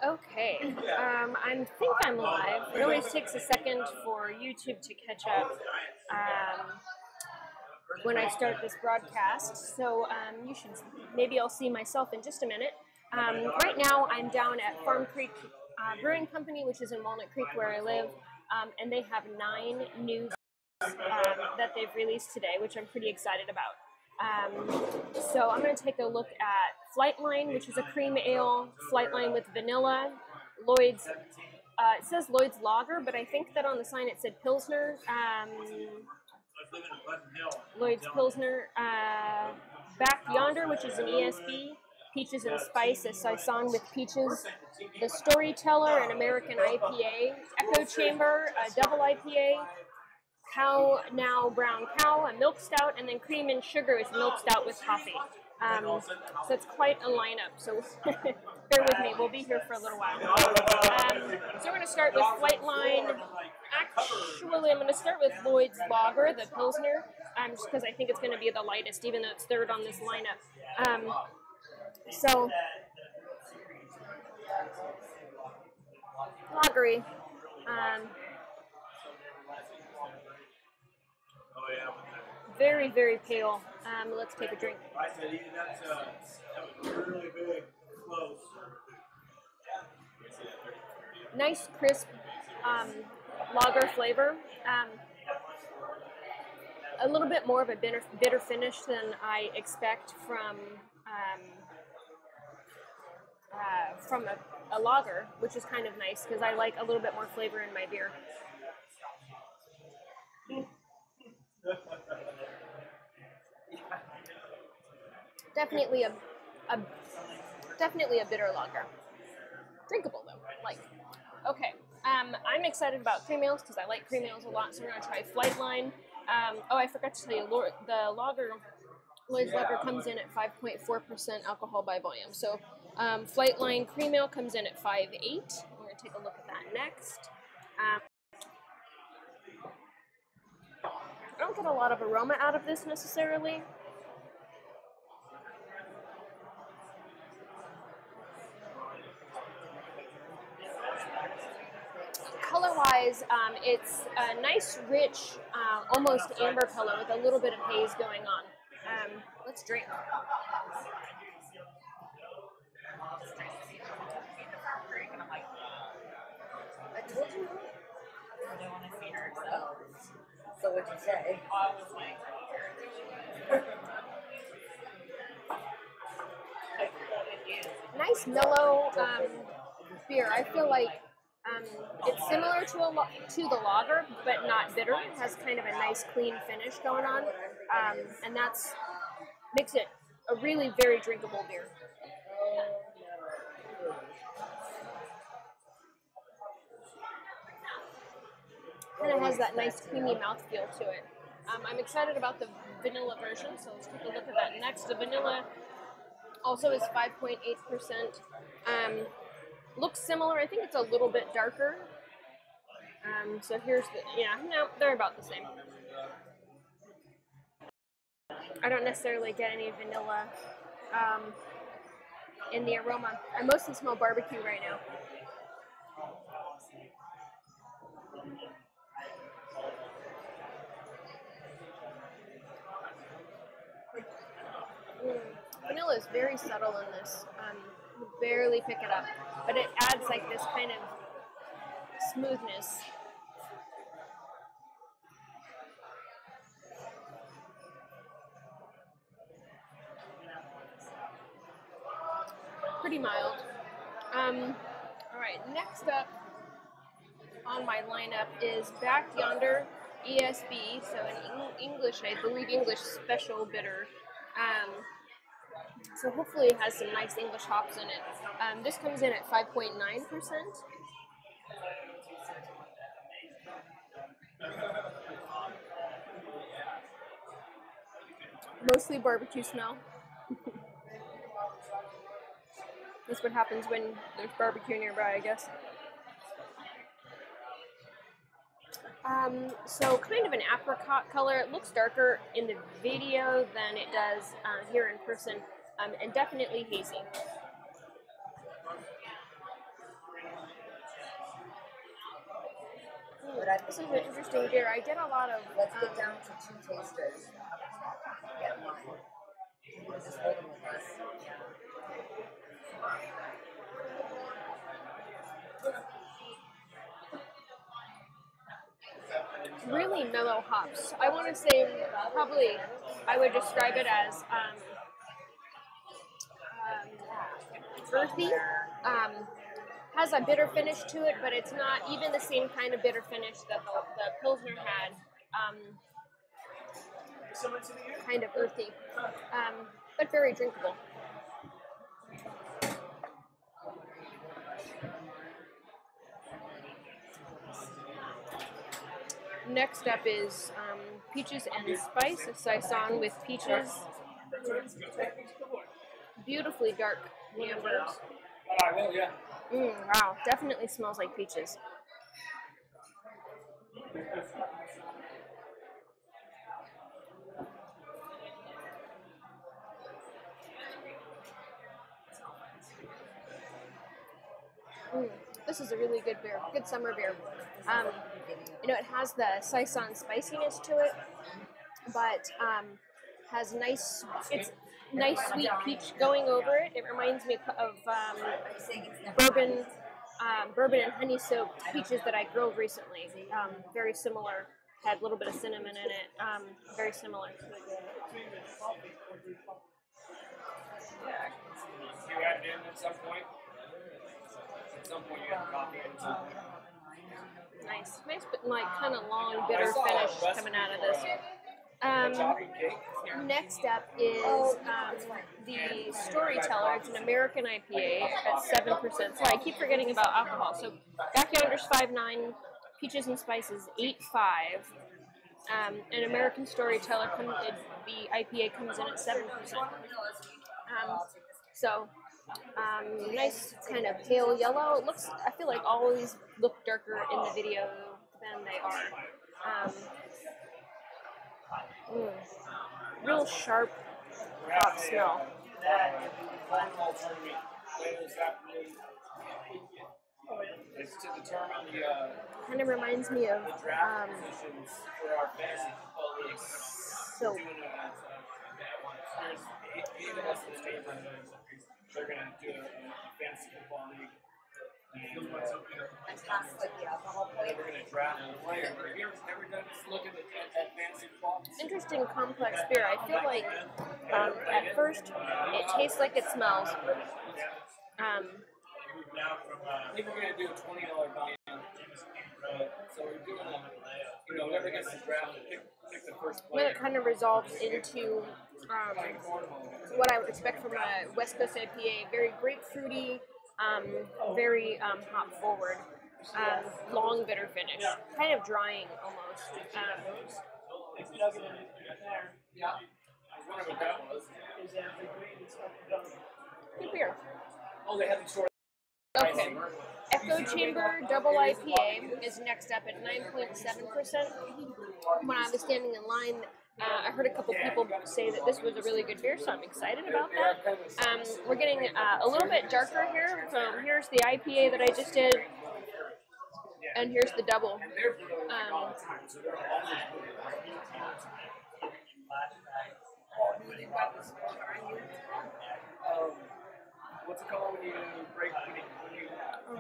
Okay, I think I'm live. It always takes a second for YouTube to catch up when I start this broadcast, so maybe I'll see myself in just a minute. Right now, I'm down at Farm Creek Brewing Company, which is in Walnut Creek where I live, and they have 9 new that they've released today, which I'm pretty excited about. So I'm going to take a look at Flightline, which is a cream ale, Flightline with vanilla, Lloyd's, it says Lloyd's Lager, but I think that on the sign it said Pilsner, Lloyd's Pilsner, back Yonder, which is an ESB, Peaches and Spice, a Saison with peaches, the Storyteller, an American IPA, Echo Chamber, a double IPA, Cow Now Brown Cow, a milk stout, and then cream and sugar is milk stout with coffee. So it's quite a lineup, so bear with me, we'll be here for a little while. So we're going to start with Flightline. Actually, I'm going to start with Lloyd's Lager, the Pilsner, just because I think it's going to be the lightest, even though it's third on this lineup. So, lagery. Very, very pale. Let's take a drink. Nice, crisp lager flavor. A little bit more of a bitter finish than I expect from a lager, which is kind of nice because I like a little bit more flavor in my beer. Definitely a bitter lager. Drinkable though. Okay. I'm excited about cream ales because I like cream ales a lot. So we're gonna try Flightline. I forgot to tell you, the lager, Lloyd's Lager comes in at 5.4% alcohol by volume. So Flightline cream ale comes in at 5.8. We're gonna take a look at that next. I don't get a lot of aroma out of this necessarily. Color-wise, it's a nice, rich, almost amber color with a little bit of haze going on. Let's drink. I told you. I don't want to see her, so what'd you say? I was like, nice, mellow beer. I feel like it's similar to the lager, but not bitter. It has kind of a nice, clean finish going on, and that's makes it a really very drinkable beer. Kind of has that nice, creamy mouthfeel to it. I'm excited about the vanilla version, so let's take a look at that next. The vanilla also is 5.8%. Looks similar. I think it's a little bit darker. So here's they're about the same. I don't necessarily get any vanilla in the aroma. I mostly smell barbecue right now. Vanilla is very subtle in this. You barely pick it up, but it adds like this kind of smoothness. Pretty mild. All right, next up on my lineup is Back Yonder ESB, so in English, I believe English special bitter. So hopefully it has some nice English hops in it. This comes in at 5.9%. Mostly barbecue smell. That's what happens when there's barbecue nearby, I guess. So kind of an apricot color. It looks darker in the video than it does here in person, and definitely hazy. This is an interesting beer. I did a lot of. Let's get down to 2 tasters. Get one. We'll just hold them with us. Really mellow hops. I want to say probably I would describe it as earthy. Has a bitter finish to it, but it's not even the same kind of bitter finish that the Pilsner had. Kind of earthy, but very drinkable. Next up is peaches and spice, a saison with peaches. Beautifully dark amber. Wow, definitely smells like peaches. This is a really good beer, good summer beer. You know, it has the Saison spiciness to it, but has nice sweet peach going over it. It reminds me of bourbon and honey soaked peaches that I grilled recently. Very similar. Had a little bit of cinnamon in it. Very similar. You add it in at some point. At some point you have coffee in. Nice, but like kind of long, bitter finish coming out of this. Next up is the Storyteller. It's an American IPA at 7%. So I keep forgetting about alcohol. So Back Yonder's 5.9, Peaches and Spices 8.5. An American Storyteller, the IPA comes in at 7%. Nice kind of pale yellow. It looks. I feel like all of these look darker in the video than they are. Real sharp hop smell. It's to determine the kind of reminds me of draft positions for our fantasy football league. So There's 8 of us in the state. They're going to do a fantasy football league. And pass like the alcohol We're point. going to draft a player. Have you ever done this look at fantasy football? interesting, complex beer. I feel like at first it tastes like it smells. I think we're going to do a $20 buy-in. So we're doing whoever gets the draft, pick the first Well, player. it kind of resolves into what I would expect from a West Coast IPA. Very grapefruity, very hop forward, long bitter finish, kind of drying almost. Yeah. I was wondering what that was. Good beer. Oh, they had the short. Okay. Echo Chamber Double IPA is next up at 9.7%. When I was standing in line, I heard a couple people say that this was a really good beer, so I'm excited about that. We're getting a little bit darker here. So here's the IPA that I just did, and here's the double. What's it called when you break?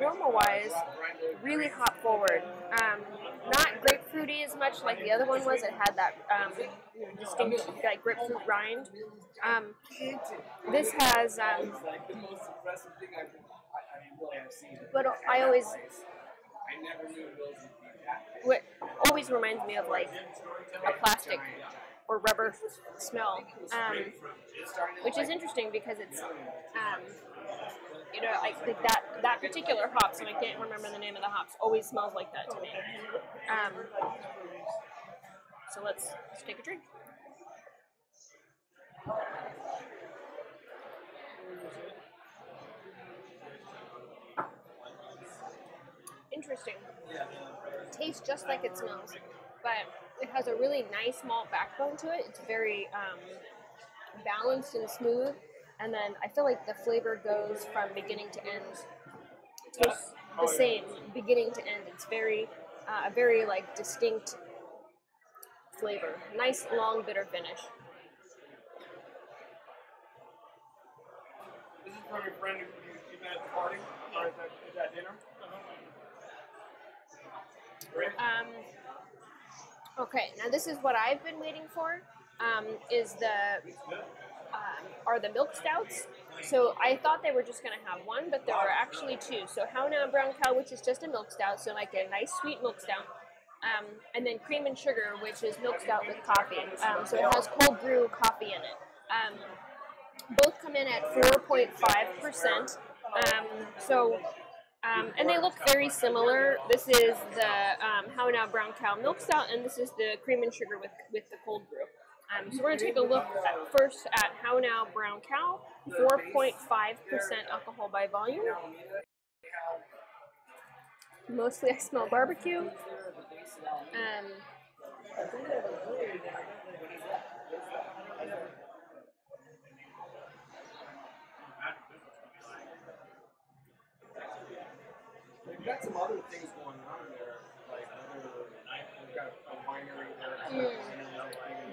Aroma-wise, really hop forward. Not grapefruity as much like the other one was. It had that distinct like grapefruit rind. This has, like the most impressive thing I really have seen. but I always, I never knew those would be that. what always reminds me of like a plastic or rubber smell, which is interesting because it's, like that particular hops, and I can't remember the name of the hops, always smells like that to me. So let's take a drink. Interesting. Tastes just like it smells, but it has a really nice malt backbone to it. It's very balanced and smooth, and then I feel like the flavor goes from beginning to end. Tastes the same, beginning to end. It's very a very like distinct flavor. Nice long bitter finish. This is from your friend who you met at the party or at that dinner. Great. Okay, now this is what I've been waiting for. Are the milk stouts. So I thought they were just going to have one, but there are actually two. So How Now Brown Cow, which is just a milk stout, so like a nice sweet milk stout. And then Cream and Sugar, which is milk stout with coffee. So it has cold brew coffee in it. Both come in at 4.5%. And they look very similar. This is the How Now Brown Cow milk stout, and this is the Cream and Sugar with the cold brew. So we're going to take a look first at How Now Brown Cow, 4.5% alcohol by volume. Mostly I smell barbecue. We've got some other things going on there, like we've got a winery there.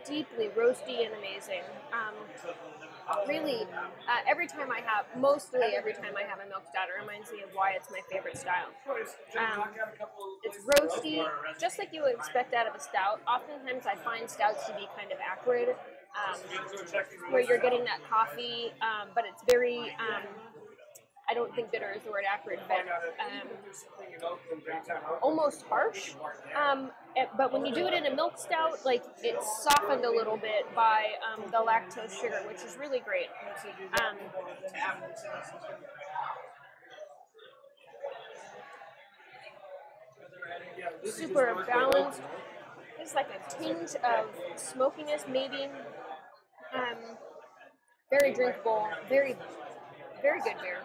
Deeply roasty and amazing. Really, mostly every time I have a milk stout, it reminds me of why it's my favorite style. It's roasty, just like you would expect out of a stout. Oftentimes I find stouts to be kind of acrid, where you're getting that coffee, but it's very, I don't think bitter is the word acrid, but almost harsh. But when you do it in a milk stout, like it's softened a little bit by the lactose sugar, which is really great. Super balanced. There's like a tinge of smokiness, maybe. Very drinkable. Very, very good beer.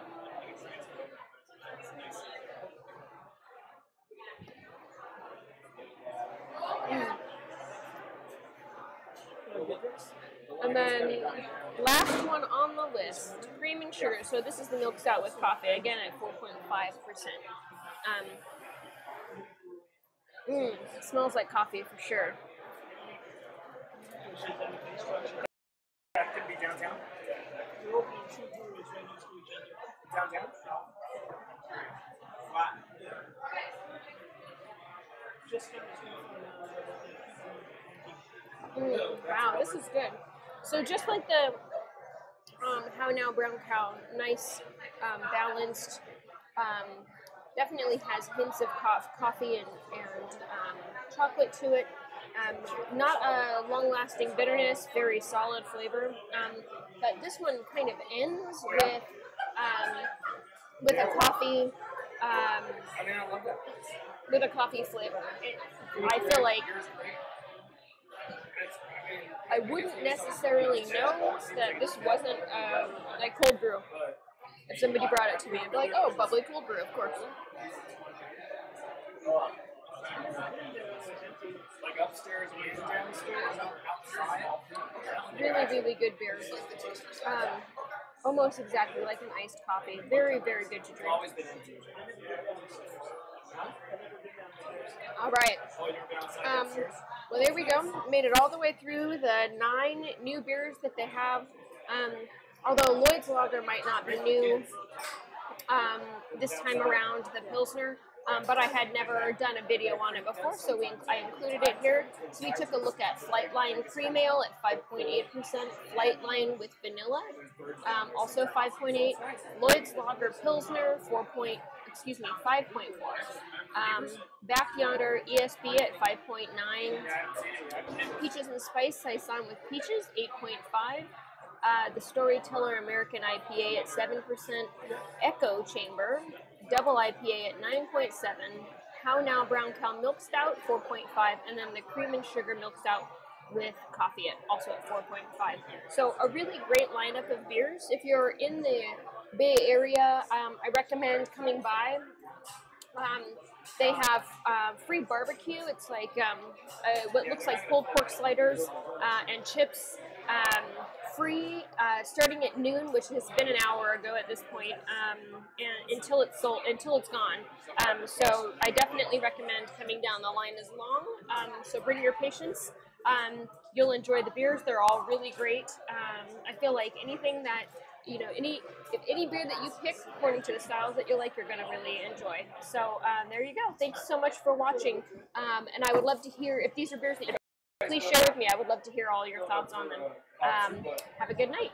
And then last one on the list, Cream and Sugar. So this is the milk stout with coffee, again at 4.5%. It smells like coffee for sure. That could be downtown. Downtown? Wow, this is good. So just like the How Now Brown Cow, nice, balanced, definitely has hints of coffee and chocolate to it. Not a long-lasting bitterness, very solid flavor. But this one kind of ends with a coffee, with a coffee flavor. I feel like I wouldn't necessarily know that this wasn't like cold brew. If somebody brought it to me, I'd be like, oh, bubbly cold brew, of course. Like upstairs and downstairs, outside. Really, really good beer. Almost exactly like an iced coffee. Very, very good to drink. All right. Well, there we go. Made it all the way through the 9 new beers that they have. Although Lloyd's Lager might not be new this time around, the Pilsner. But I had never done a video on it before, so I included it here. So we took a look at Flightline Cream Ale at 5.8%, Flightline with vanilla, also 5.8, Lloyd's Lager Pilsner 5.4, Back Yonder ESB at 5.9, Peaches and Spice Saison with Peaches 8.5. The Storyteller American IPA at 7%, Echo Chamber Double IPA at 9.7, How Now Brown Cow Milk Stout 4.5, and then the Cream and Sugar Milk Stout with coffee also at 4.5. So a really great lineup of beers. If you're in the Bay Area, I recommend coming by. They have free barbecue. It's like what looks like pulled pork sliders and chips. Free starting at noon, which has been an hour ago at this point, and until it's sold, until it's gone. So I definitely recommend coming down. The line is long, so bring your patience. You'll enjoy the beers. They're all really great. I feel like anything that, you know, any beer that you pick according to the styles that you like, you're going to really enjoy. So there you go. Thanks so much for watching. And I would love to hear if these are beers that you please share with me. I would love to hear all your thoughts on them. Have a good night.